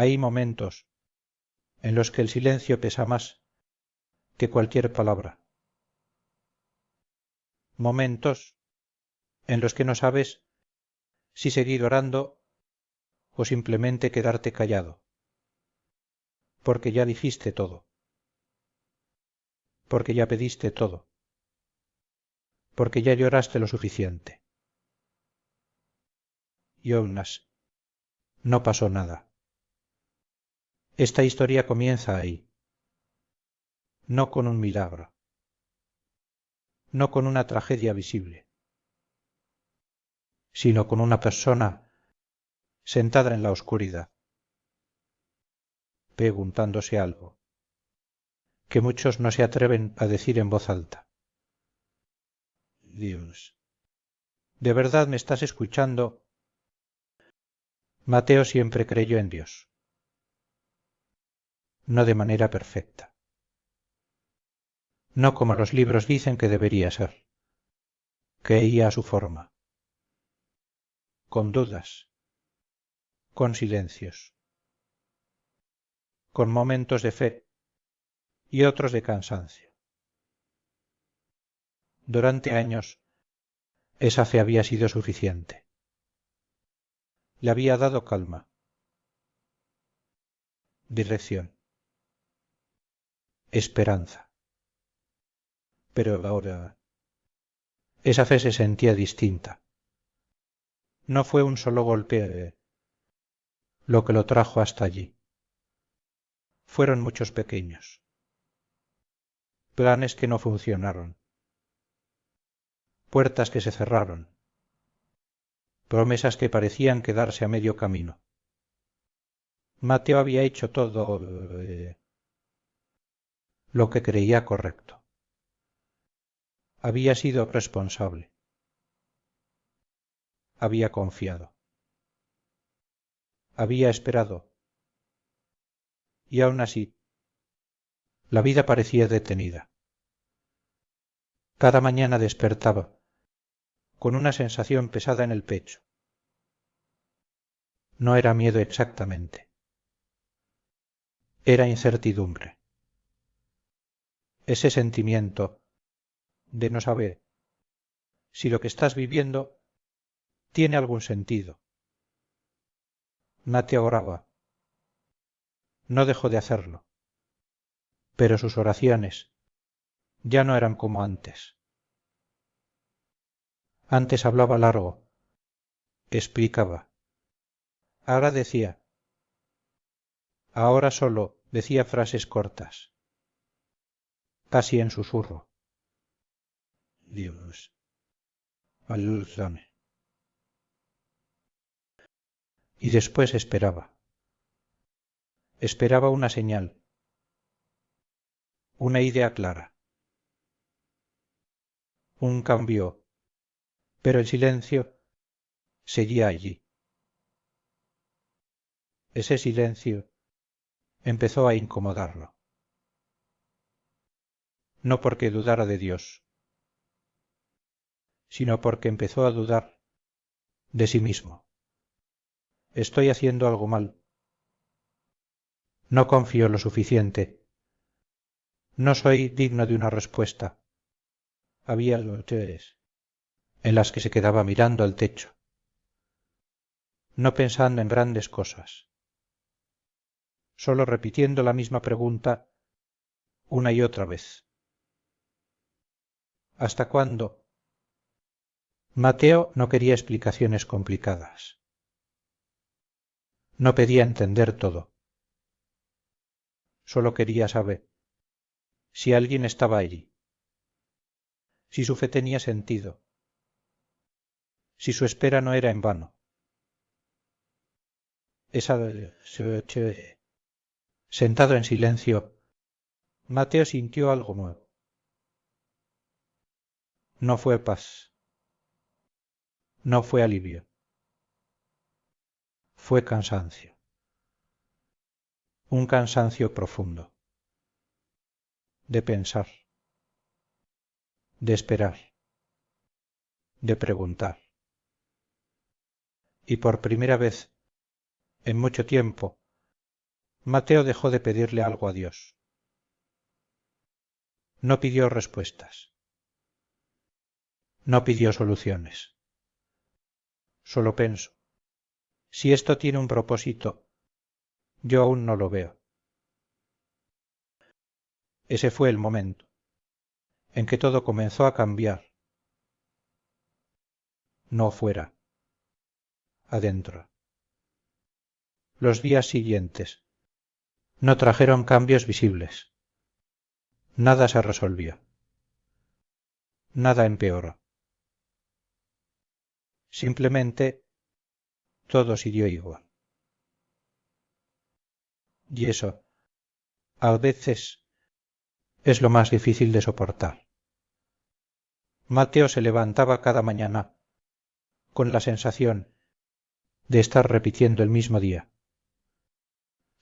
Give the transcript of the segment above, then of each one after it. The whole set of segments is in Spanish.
hay momentos en los que el silencio pesa más que cualquier palabra. Momentos en los que no sabes si seguir orando o simplemente quedarte callado, porque ya dijiste todo, porque ya pediste todo, porque ya lloraste lo suficiente. Y aún así, no pasó nada. Esta historia comienza ahí, no con un milagro, no con una tragedia visible, sino con una persona sentada en la oscuridad, preguntándose algo, que muchos no se atreven a decir en voz alta. Dios, ¿de verdad me estás escuchando? Mateo siempre creyó en Dios, no de manera perfecta, no como los libros dicen que debería ser. Creía a su forma, con dudas, con silencios, con momentos de fe y otros de cansancio. Durante años, esa fe había sido suficiente. Le había dado calma, dirección, esperanza. Pero ahora esa fe se sentía distinta. No fue un solo golpe lo que lo trajo hasta allí. Fueron muchos pequeños. Planes que no funcionaron. Puertas que se cerraron. Promesas que parecían quedarse a medio camino. Mateo había hecho todo lo que creía correcto. Había sido responsable. Había confiado. Había esperado. Y aún así, la vida parecía detenida. Cada mañana despertaba, con una sensación pesada en el pecho. No era miedo exactamente. Era incertidumbre. Ese sentimiento de no saber si lo que estás viviendo tiene algún sentido. Mateo oraba. No dejó de hacerlo. Pero sus oraciones ya no eran como antes. Antes hablaba largo, explicaba. Ahora decía. Ahora solo decía frases cortas, casi en susurro. Dios, ayúdame. Y después esperaba. Esperaba una señal, una idea clara. Un cambio, pero el silencio seguía allí. Ese silencio empezó a incomodarlo. No porque dudara de Dios, sino porque empezó a dudar de sí mismo. Estoy haciendo algo mal. No confío lo suficiente. No soy digno de una respuesta. Había noches en las que se quedaba mirando al techo, no pensando en grandes cosas, solo repitiendo la misma pregunta una y otra vez. ¿Hasta cuándo? Mateo no quería explicaciones complicadas. No pedía entender todo. Solo quería saber si alguien estaba allí, si su fe tenía sentido, si su espera no era en vano. Esa noche, sentado en silencio, Mateo sintió algo nuevo. No fue paz, no fue alivio, fue cansancio. Un cansancio profundo. De pensar, de esperar, de preguntar. Y por primera vez, en mucho tiempo, Mateo dejó de pedirle algo a Dios. No pidió respuestas. No pidió soluciones. Solo pensó, si esto tiene un propósito, yo aún no lo veo. Ese fue el momento en que todo comenzó a cambiar. No fuera, adentro. Los días siguientes no trajeron cambios visibles. Nada se resolvió. Nada empeoró. Simplemente todo siguió igual. Y eso, a veces, es lo más difícil de soportar. Mateo se levantaba cada mañana con la sensación de estar repitiendo el mismo día.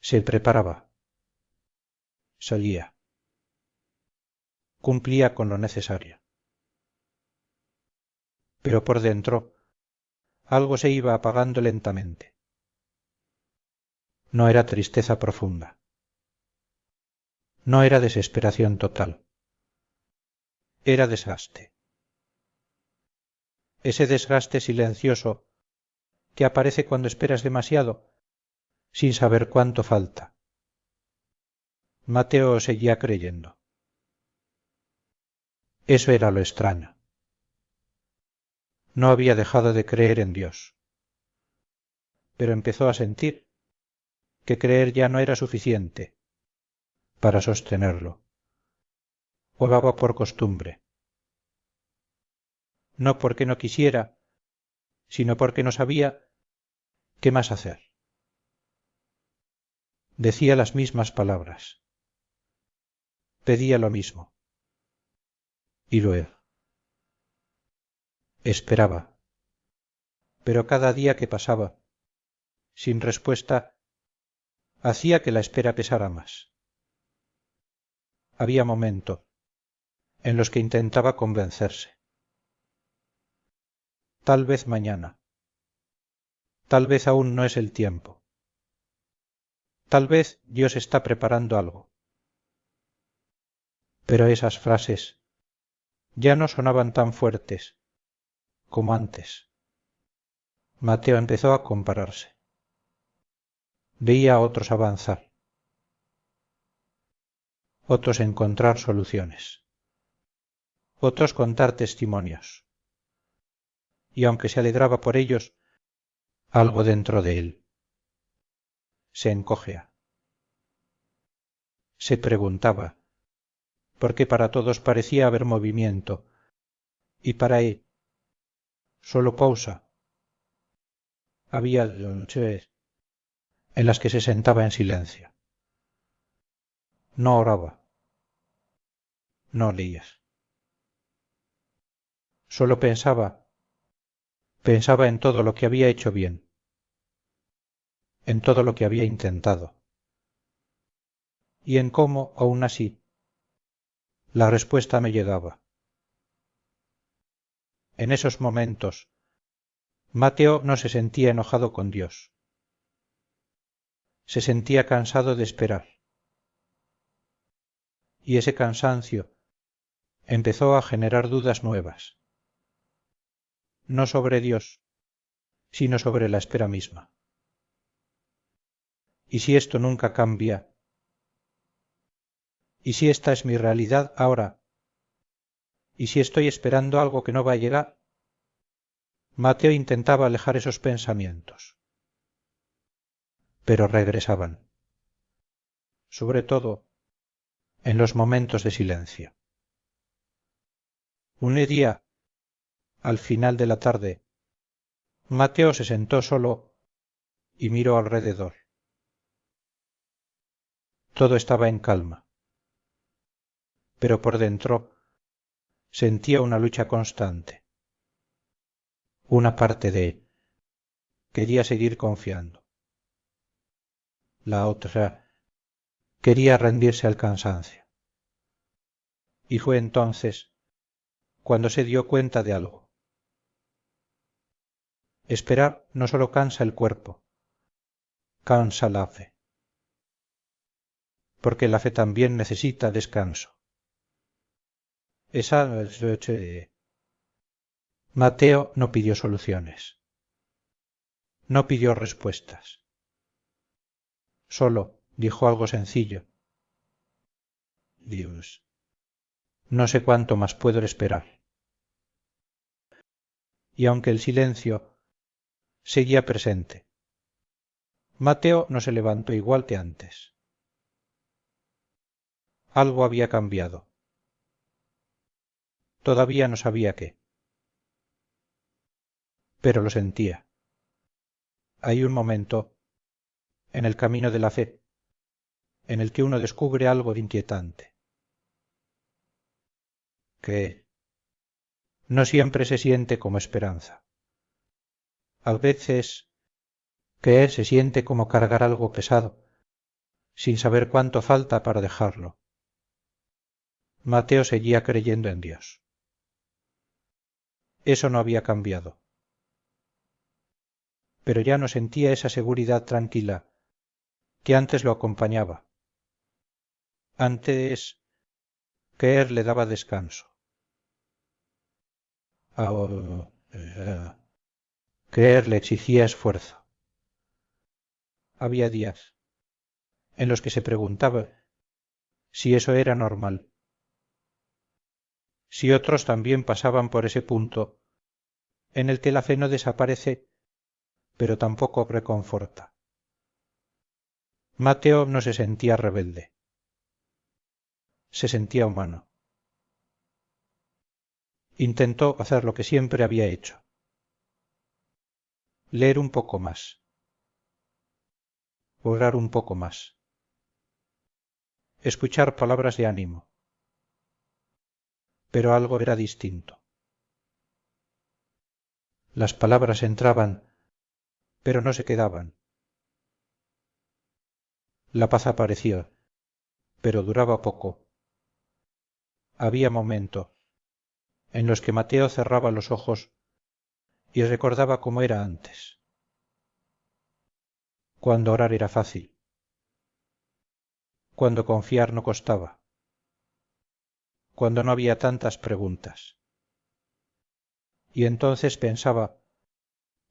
Se preparaba. Salía. Cumplía con lo necesario. Pero por dentro, algo se iba apagando lentamente. No era tristeza profunda. No era desesperación total. Era desgaste. Ese desgaste silencioso que aparece cuando esperas demasiado, sin saber cuánto falta. Mateo seguía creyendo. Eso era lo extraño. No había dejado de creer en Dios. Pero empezó a sentir que creer ya no era suficiente para sostenerlo. Jugaba por costumbre. No porque no quisiera, sino porque no sabía qué más hacer. Decía las mismas palabras. Pedía lo mismo. Y luego esperaba. Pero cada día que pasaba, sin respuesta, hacía que la espera pesara más. Había momentos en los que intentaba convencerse. Tal vez mañana. Tal vez aún no es el tiempo. Tal vez Dios está preparando algo. Pero esas frases ya no sonaban tan fuertes como antes. Mateo empezó a compararse. Veía a otros avanzar. Otros encontrar soluciones. Otros contar testimonios. Y aunque se alegraba por ellos, algo dentro de él se encogea. Se preguntaba, porque para todos parecía haber movimiento, y para él solo pausa. Había noches en las que se sentaba en silencio. No oraba. No leía. Solo pensaba en todo lo que había hecho bien, en todo lo que había intentado, y en cómo, aún así, la respuesta me llegaba. En esos momentos, Mateo no se sentía enojado con Dios. Se sentía cansado de esperar. Y ese cansancio empezó a generar dudas nuevas. No sobre Dios, sino sobre la espera misma. ¿Y si esto nunca cambia? ¿Y si esta es mi realidad ahora? ¿Y si estoy esperando algo que no va a llegar? Mateo intentaba alejar esos pensamientos. Pero regresaban. Sobre todo, en los momentos de silencio. Un día, al final de la tarde, Mateo se sentó solo y miró alrededor. Todo estaba en calma. Pero por dentro sentía una lucha constante. Una parte de él quería seguir confiando. La otra quería rendirse al cansancio. Y fue entonces cuando se dio cuenta de algo. Esperar no solo cansa el cuerpo, cansa la fe. porque la fe también necesita descanso. Esa... Mateo no pidió soluciones. No pidió respuestas. Solo dijo algo sencillo. Dios, no sé cuánto más puedo esperar. Y aunque el silencio seguía presente, Mateo no se levantó igual que antes. Algo había cambiado. Todavía no sabía qué. Pero lo sentía. Hay un momento en el camino de la fe en el que uno descubre algo inquietante. Que no siempre se siente como esperanza. A veces que se siente como cargar algo pesado, sin saber cuánto falta para dejarlo. Mateo seguía creyendo en Dios. Eso no había cambiado. Pero ya no sentía esa seguridad tranquila que antes lo acompañaba. Antes, creer le daba descanso. Ahora, creer le exigía esfuerzo. Había días en los que se preguntaba si eso era normal. Si otros también pasaban por ese punto en el que la fe no desaparece, pero tampoco reconforta. Mateo no se sentía rebelde. Se sentía humano. Intentó hacer lo que siempre había hecho. Leer un poco más. Orar un poco más. Escuchar palabras de ánimo. Pero algo era distinto. Las palabras entraban, pero no se quedaban. La paz apareció, pero duraba poco. Había momentos en los que Mateo cerraba los ojos y recordaba cómo era antes. Cuando orar era fácil. Cuando confiar no costaba. Cuando no había tantas preguntas. Y entonces pensaba,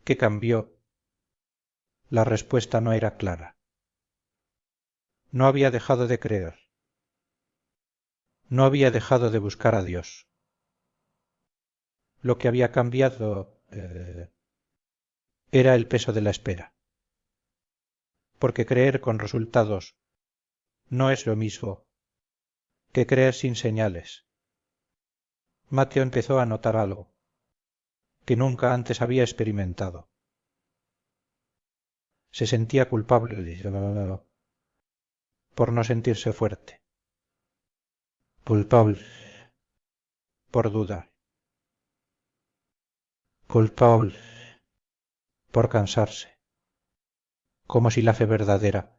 ¿qué cambió? La respuesta no era clara. No había dejado de creer. No había dejado de buscar a Dios. Lo que había cambiado era el peso de la espera. Porque creer con resultados no es lo mismo que creer sin señales. Mateo empezó a notar algo que nunca antes había experimentado. Se sentía culpable por no sentirse fuerte. Culpable por dudar. Culpable por cansarse. Como si la fe verdadera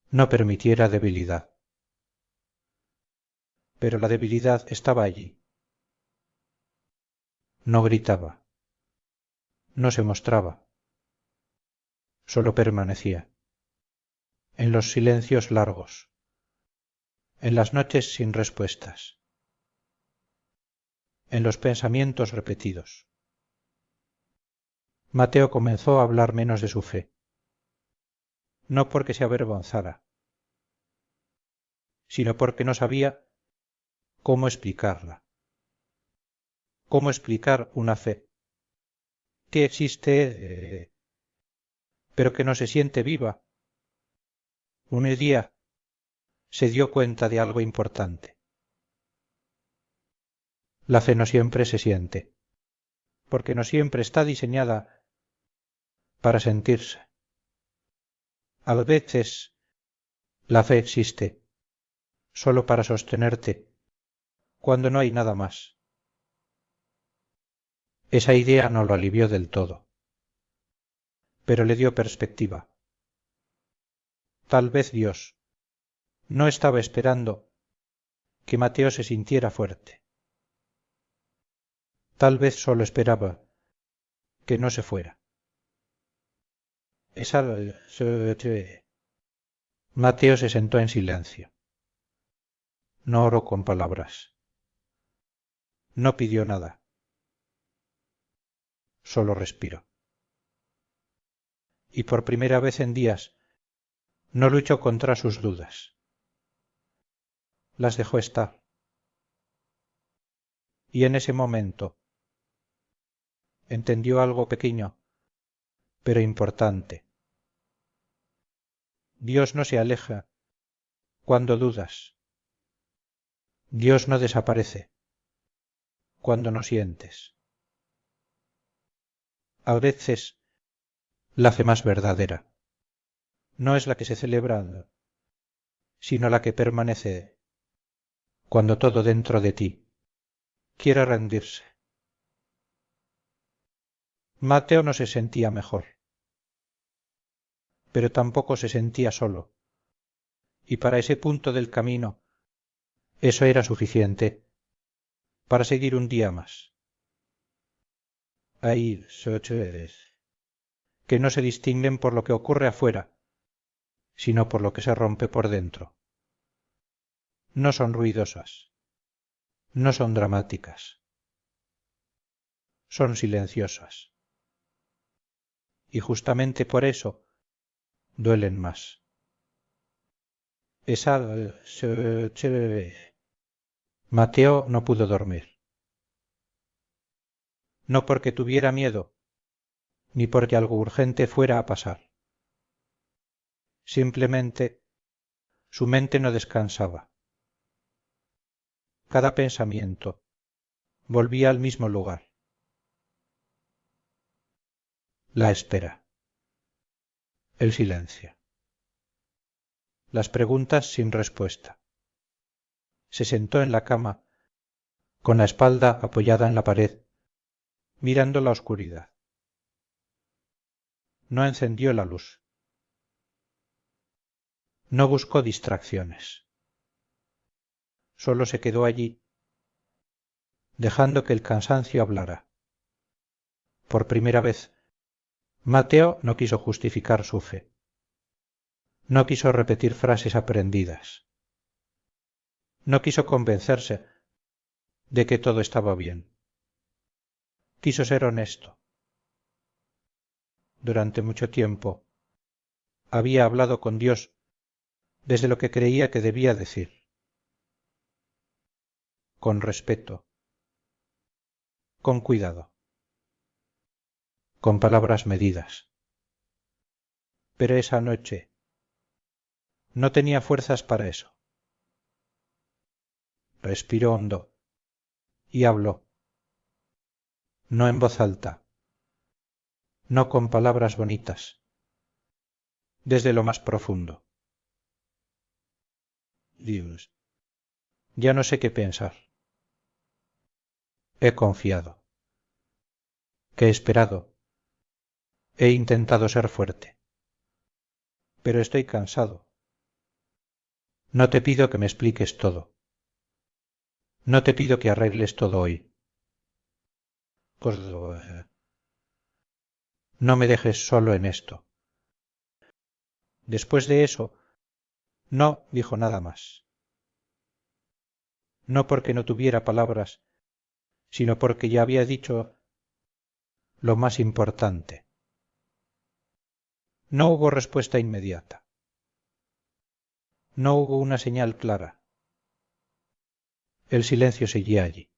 no permitiera debilidad. Pero la debilidad estaba allí. No gritaba. No se mostraba. Solo permanecía. En los silencios largos. En las noches sin respuestas. En los pensamientos repetidos. Mateo comenzó a hablar menos de su fe. No porque se avergonzara, sino porque no sabía cómo explicarla. ¿Cómo explicar una fe que existe, pero que no se siente viva? Un día se dio cuenta de algo importante. La fe no siempre se siente, porque no siempre está diseñada para sentirse. A veces la fe existe solo para sostenerte cuando no hay nada más. Esa idea no lo alivió del todo, pero le dio perspectiva. Tal vez Dios no estaba esperando que Mateo se sintiera fuerte. Tal vez solo esperaba que no se fuera. Esa... Mateo se sentó en silencio. No oró con palabras. No pidió nada. Solo respiró. Y por primera vez en días no luchó contra sus dudas. Las dejó estar. Y en ese momento entendió algo pequeño, pero importante. Dios no se aleja cuando dudas. Dios no desaparece cuando no sientes. A veces la fe más verdadera no es la que se celebra, sino la que permanece cuando todo dentro de ti quiere rendirse. Mateo no se sentía mejor, pero tampoco se sentía solo, y para ese punto del camino eso era suficiente para seguir un día más. Hay socheres que no se distinguen por lo que ocurre afuera, sino por lo que se rompe por dentro. No son ruidosas, no son dramáticas, son silenciosas. Y justamente por eso duelen más. Esa Mateo no pudo dormir. No porque tuviera miedo, ni porque algo urgente fuera a pasar. Simplemente su mente no descansaba. Cada pensamiento volvía al mismo lugar. La espera. El silencio. Las preguntas sin respuesta. Se sentó en la cama, con la espalda apoyada en la pared, mirando la oscuridad. No encendió la luz. No buscó distracciones. Solo se quedó allí, dejando que el cansancio hablara. Por primera vez, Mateo no quiso justificar su fe. No quiso repetir frases aprendidas. No quiso convencerse de que todo estaba bien. Quiso ser honesto. Durante mucho tiempo había hablado con Dios desde lo que creía que debía decir. Con respeto. Con cuidado. Con palabras medidas. Pero esa noche no tenía fuerzas para eso. Respiró hondo y habló. No en voz alta. No con palabras bonitas. Desde lo más profundo. Dios, ya no sé qué pensar. He confiado. He esperado. He intentado ser fuerte. Pero estoy cansado. No te pido que me expliques todo. No te pido que arregles todo hoy. No me dejes solo en esto. Después de eso, no dijo nada más. No porque no tuviera palabras, sino porque ya había dicho lo más importante. No hubo respuesta inmediata. No hubo una señal clara. El silencio seguía allí.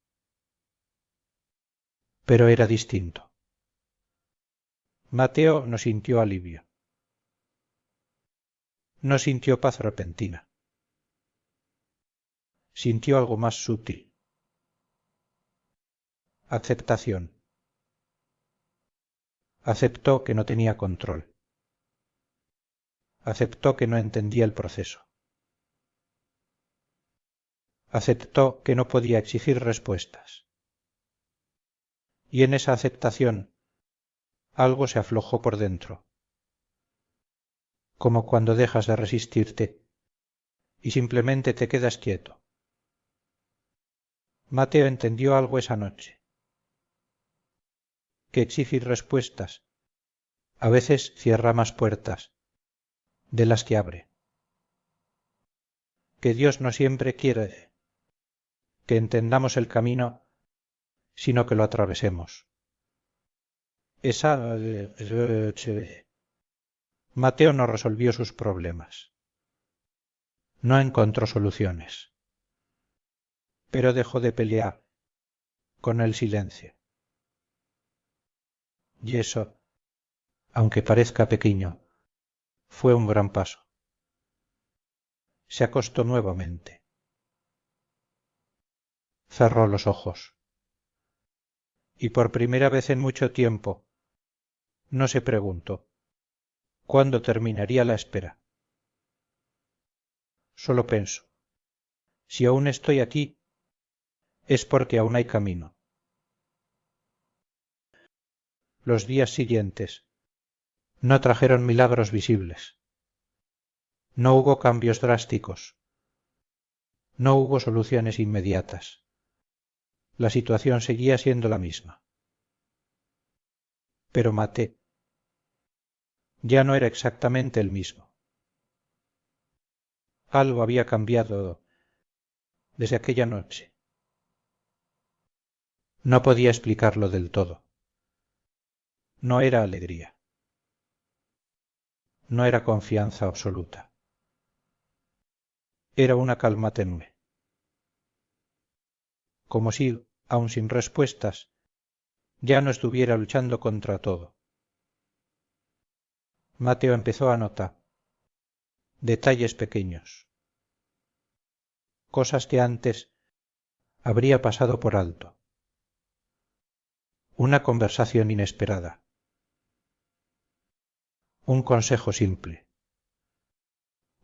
Pero era distinto. Mateo no sintió alivio. No sintió paz repentina. Sintió algo más sutil. Aceptación. Aceptó que no tenía control. Aceptó que no entendía el proceso. Aceptó que no podía exigir respuestas. Y en esa aceptación algo se aflojó por dentro, como cuando dejas de resistirte y simplemente te quedas quieto. Mateo entendió algo esa noche, que exigir respuestas a veces cierra más puertas de las que abre. que Dios no siempre quiere que entendamos el camino, sino que lo atravesemos. Mateo no resolvió sus problemas. No encontró soluciones. Pero dejó de pelear con el silencio. Y eso, aunque parezca pequeño, fue un gran paso. Se acostó nuevamente. Cerró los ojos. Y por primera vez en mucho tiempo, no se preguntó cuándo terminaría la espera. Solo pensó, si aún estoy aquí, es porque aún hay camino. Los días siguientes no trajeron milagros visibles. No hubo cambios drásticos. No hubo soluciones inmediatas. La situación seguía siendo la misma. Pero Maté ya no era exactamente el mismo. Algo había cambiado desde aquella noche. No podía explicarlo del todo. No era alegría. No era confianza absoluta. Era una calma tenue. Como si, aun sin respuestas, ya no estuviera luchando contra todo. Mateo empezó a notar detalles pequeños, cosas que antes habría pasado por alto. Una conversación inesperada. Un consejo simple.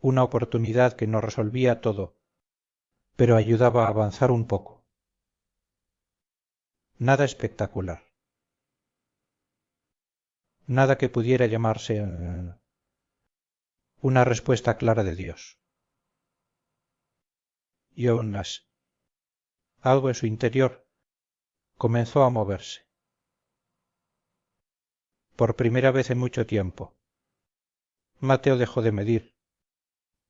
Una oportunidad que no resolvía todo, pero ayudaba a avanzar un poco. Nada espectacular. Nada que pudiera llamarse una respuesta clara de Dios. Y aún así, algo en su interior comenzó a moverse. Por primera vez en mucho tiempo, Mateo dejó de medir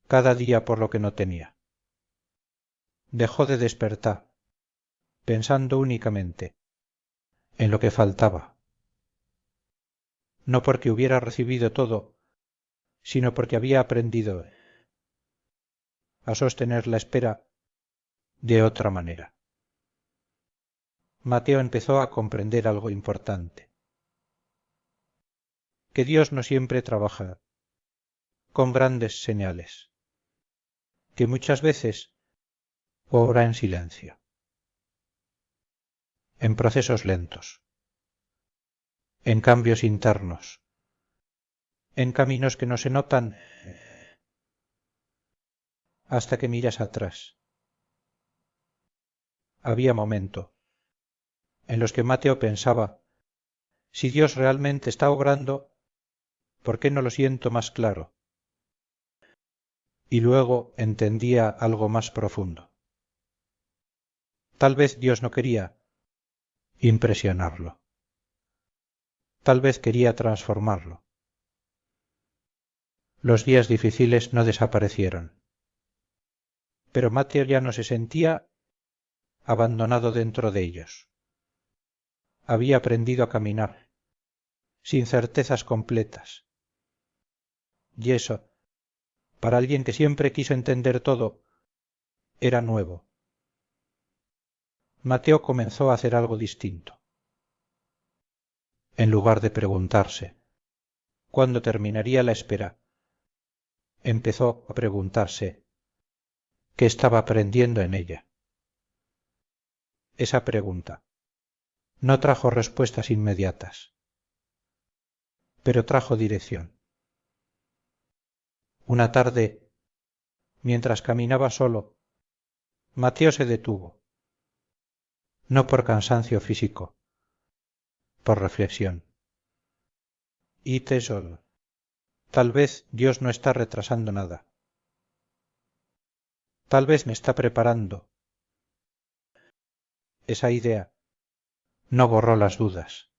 cada día por lo que no tenía. Dejó de despertar, pensando únicamente en lo que faltaba. No porque hubiera recibido todo, sino porque había aprendido a sostener la espera de otra manera. Mateo empezó a comprender algo importante. Que Dios no siempre trabaja con grandes señales. Que muchas veces obra en silencio. En procesos lentos. En cambios internos. En caminos que no se notan hasta que miras atrás. Había momentos en los que Mateo pensaba, si Dios realmente está obrando, ¿por qué no lo siento más claro? Y luego entendía algo más profundo. Tal vez Dios no quería impresionarlo. Tal vez quería transformarlo. Los días difíciles no desaparecieron. Pero Mateo ya no se sentía abandonado dentro de ellos. Había aprendido a caminar, sin certezas completas. Y eso, para alguien que siempre quiso entender todo, era nuevo. Mateo comenzó a hacer algo distinto. En lugar de preguntarse cuándo terminaría la espera, empezó a preguntarse qué estaba aprendiendo en ella. Esa pregunta no trajo respuestas inmediatas, pero trajo dirección. Una tarde, mientras caminaba solo, Mateo se detuvo, no por cansancio físico, por reflexión. Y tesoro, tal vez Dios no está retrasando nada. Tal vez me está preparando. Esa idea no borró las dudas,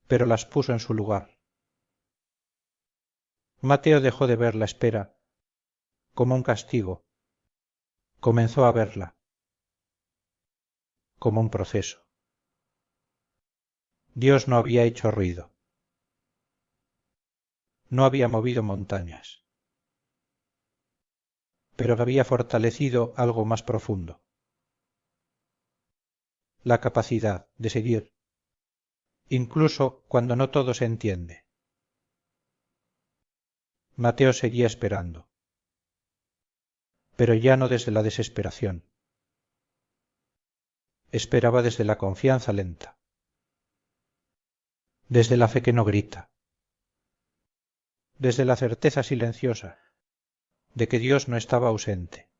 pero las puso en su lugar. Mateo dejó de ver la espera como un castigo Comenzó a verla, como un proceso. Dios no había hecho ruido. No había movido montañas. Pero había fortalecido algo más profundo. La capacidad de seguir, incluso cuando no todo se entiende. Mateo seguía esperando. Pero ya no desde la desesperación. Esperaba desde la confianza lenta. Desde la fe que no grita. Desde la certeza silenciosa de que Dios no estaba ausente.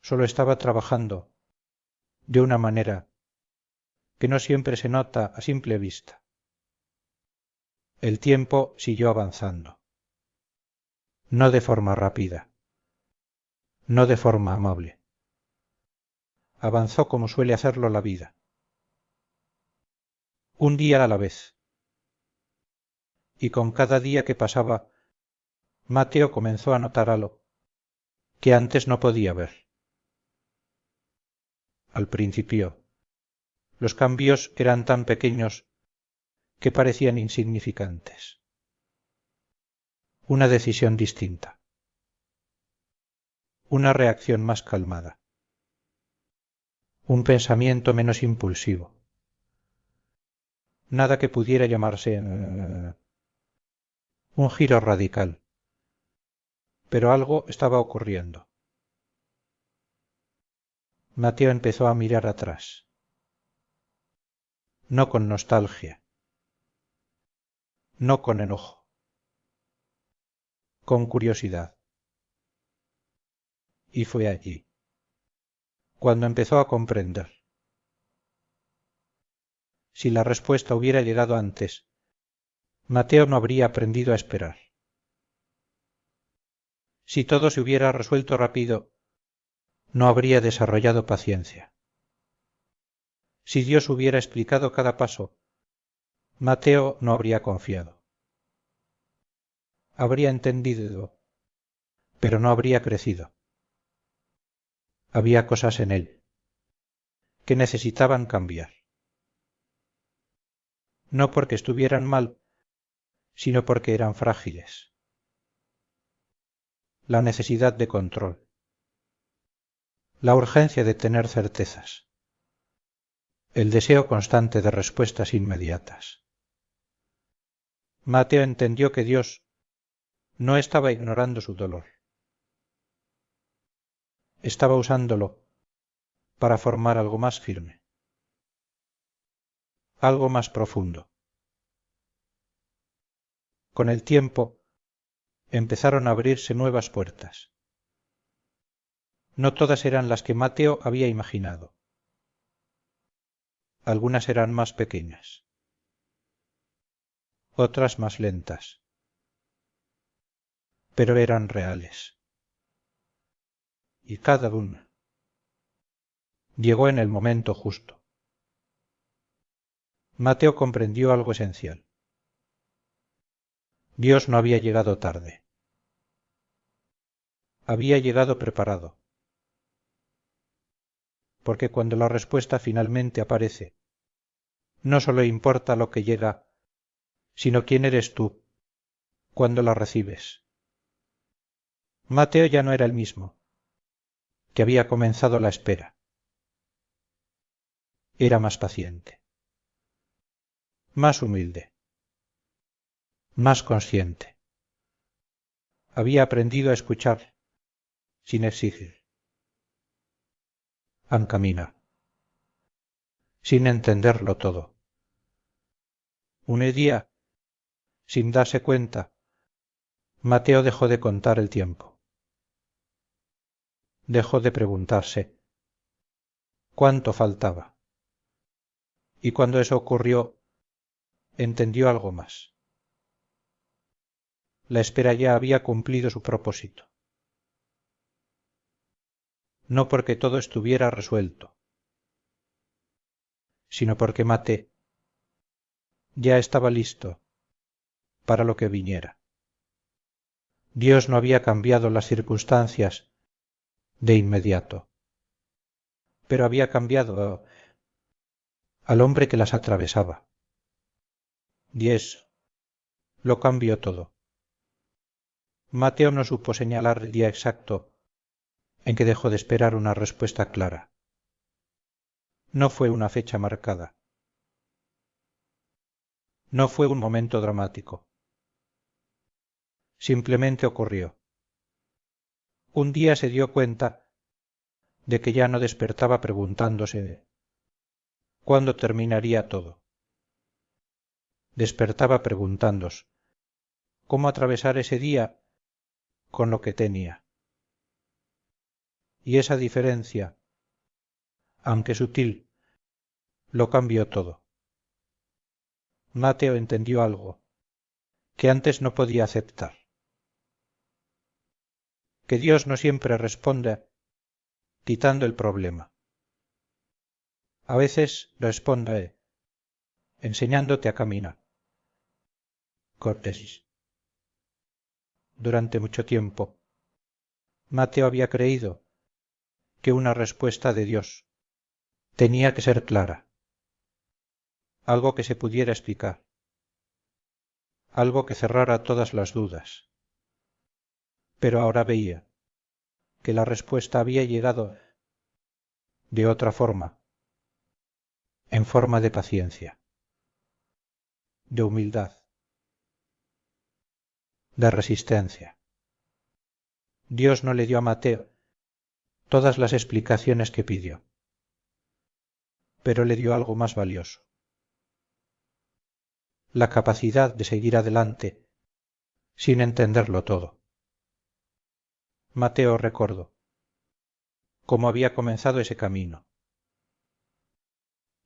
Solo estaba trabajando de una manera que no siempre se nota a simple vista. El tiempo siguió avanzando. No de forma rápida. No de forma amable. Avanzó como suele hacerlo la vida. Un día a la vez. Y con cada día que pasaba, Mateo comenzó a notar algo que antes no podía ver. Al principio, los cambios eran tan pequeños que parecían insignificantes. Una decisión distinta. Una reacción más calmada. Un pensamiento menos impulsivo. Nada que pudiera llamarse un giro radical. Pero algo estaba ocurriendo. Mateo empezó a mirar atrás. No con nostalgia. No con enojo. Con curiosidad. Y fue allí, cuando empezó a comprender. Si la respuesta hubiera llegado antes, Mateo no habría aprendido a esperar. Si todo se hubiera resuelto rápido, no habría desarrollado paciencia. Si Dios hubiera explicado cada paso, Mateo no habría confiado. Habría entendido, pero no habría crecido. Había cosas en él que necesitaban cambiar. No porque estuvieran mal, sino porque eran frágiles. La necesidad de control. La urgencia de tener certezas. El deseo constante de respuestas inmediatas. Mateo entendió que Dios no estaba ignorando su dolor. Estaba usándolo para formar algo más firme. Algo más profundo. Con el tiempo empezaron a abrirse nuevas puertas. No todas eran las que Mateo había imaginado. Algunas eran más pequeñas. Otras más lentas. Pero eran reales. Y cada una llegó en el momento justo. Mateo comprendió algo esencial. Dios no había llegado tarde. Había llegado preparado. Porque cuando la respuesta finalmente aparece, no solo importa lo que llega, sino quién eres tú cuando la recibes. Mateo ya no era el mismo, que había comenzado la espera. Era más paciente. Más humilde. Más consciente. Había aprendido a escuchar, sin exigir. A caminar. Sin entenderlo todo. Un día, sin darse cuenta, Mateo dejó de contar el tiempo. Dejó de preguntarse cuánto faltaba. Y cuando eso ocurrió, entendió algo más. La espera ya había cumplido su propósito. No porque todo estuviera resuelto, sino porque Mate ya estaba listo para lo que viniera. Dios no había cambiado las circunstancias, de inmediato. Pero había cambiado al hombre que las atravesaba. Lo cambió todo. Mateo no supo señalar el día exacto en que dejó de esperar una respuesta clara. No fue una fecha marcada. No fue un momento dramático. Simplemente ocurrió. Un día se dio cuenta de que ya no despertaba preguntándose ¿cuándo terminaría todo? Despertaba preguntándose ¿cómo atravesar ese día con lo que tenía? Y esa diferencia, aunque sutil, lo cambió todo. Mateo entendió algo que antes no podía aceptar. Que Dios no siempre responde quitando el problema. A veces responde enseñándote a caminar. Cortesis. Durante mucho tiempo, Mateo había creído que una respuesta de Dios tenía que ser clara, algo que se pudiera explicar, algo que cerrara todas las dudas. Pero ahora veía que la respuesta había llegado de otra forma, en forma de paciencia, de humildad, de resistencia. Dios no le dio a Mateo todas las explicaciones que pidió, pero le dio algo más valioso. La capacidad de seguir adelante sin entenderlo todo. Mateo recordó cómo había comenzado ese camino.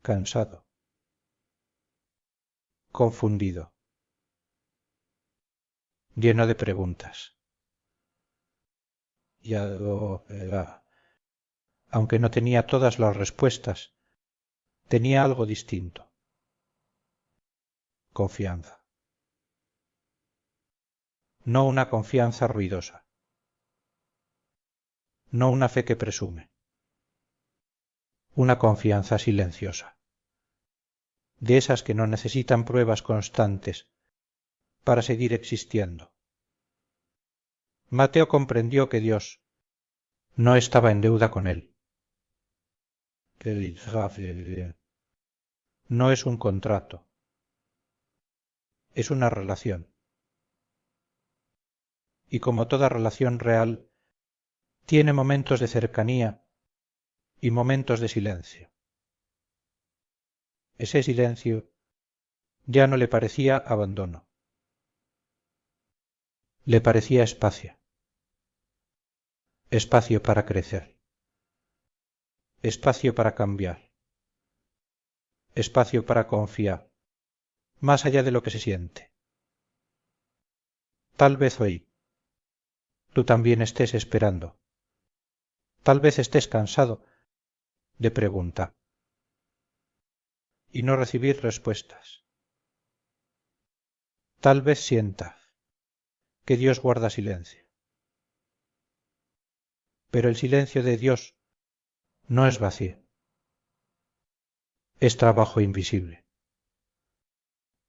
Cansado. Confundido. Lleno de preguntas. Aunque no tenía todas las respuestas, tenía algo distinto. Confianza. No una confianza ruidosa. No una fe que presume. Una confianza silenciosa. De esas que no necesitan pruebas constantes para seguir existiendo. Mateo comprendió que Dios no estaba en deuda con él. No es un contrato. Es una relación. Y como toda relación real, tiene momentos de cercanía y momentos de silencio. Ese silencio ya no le parecía abandono. Le parecía espacio. Espacio para crecer. Espacio para cambiar. Espacio para confiar, más allá de lo que se siente. Tal vez hoy tú también estés esperando. Tal vez estés cansado de preguntar y no recibir respuestas. Tal vez sientas que Dios guarda silencio. Pero el silencio de Dios no es vacío. Es trabajo invisible.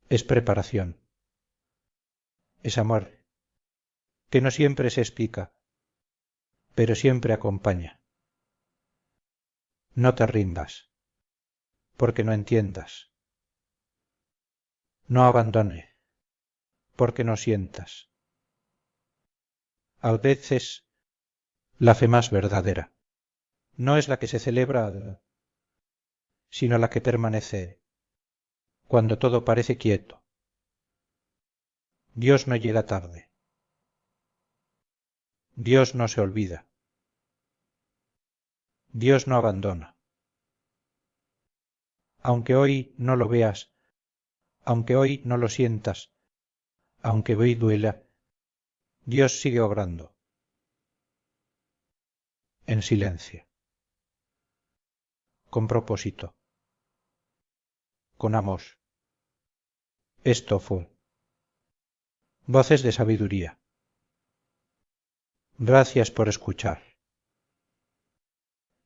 Es preparación. Es amor, que no siempre se explica, pero siempre acompaña. No te rindas, porque no entiendas. No abandones, porque no sientas. A veces la fe más verdadera no es la que se celebra, sino la que permanece cuando todo parece quieto. Dios no llega tarde. Dios no se olvida. Dios no abandona. Aunque hoy no lo veas, aunque hoy no lo sientas, aunque hoy duela, Dios sigue obrando. En silencio. Con propósito. Con amor. Esto fue. Voces de sabiduría. Gracias por escuchar.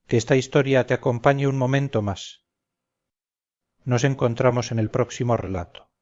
que esta historia te acompañe un momento más. Nos encontramos en el próximo relato.